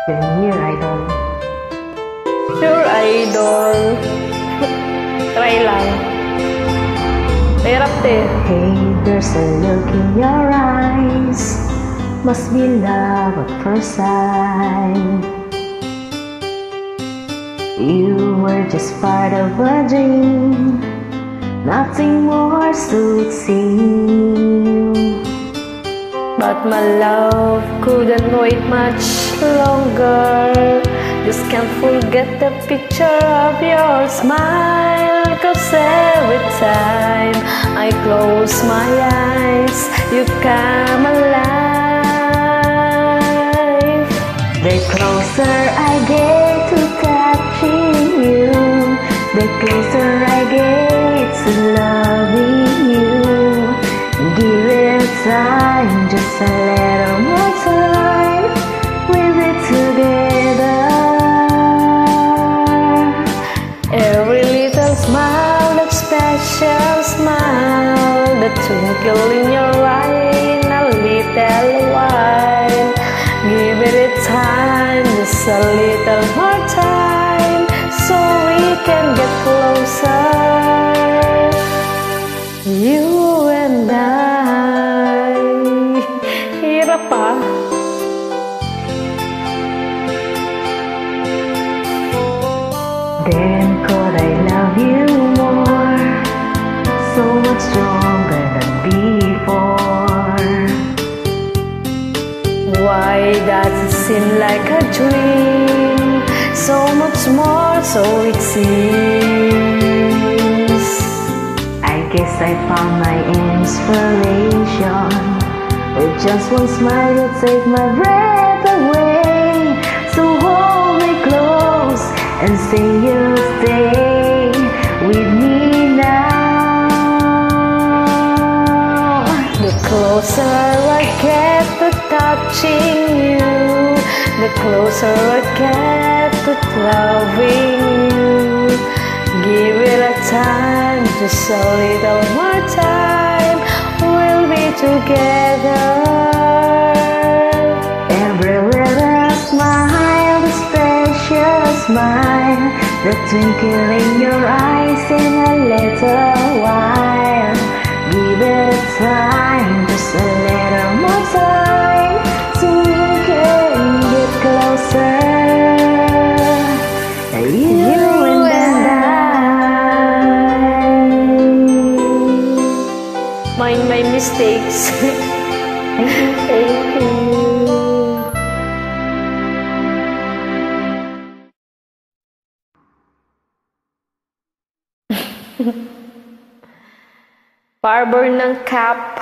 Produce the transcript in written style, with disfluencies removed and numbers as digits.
10 year idol. Sure, idol. Try lang. Mahirap eh. Hey, there's a look in your eyes. Must be love at first sight. You were just part of a dream, nothing more, so it seemed. But my love couldn't wait much longer. Just can't forget the picture of your smile. 'Cause every time I close my eyes, you come alive. The closer I get to touching you, the closer I get to loving you. Give it time, just a little more time. We'll be together. Every little smile, that special smile, the twinkle in your eye in a little while. Give it a time, just a little more time, so we can get closer, you and I. Hirap pa. Then could I love you more, so much stronger than before. Why does it seem like a dream? So much more, so it seems. I guess I found my inspiration. With just one smile you take my breath away. So hold me close and say you'll stay with me now. The closer I get to touching you, the closer I get to loving you. Give it a time, just a little more time, we'll be together. Every little smile, the special smile, the twinkle in your eyes in a little while. Give it time, just a little more time, so we can get closer. You and I. Mind my mistakes. Thank you. Thank you. Barber ng cap.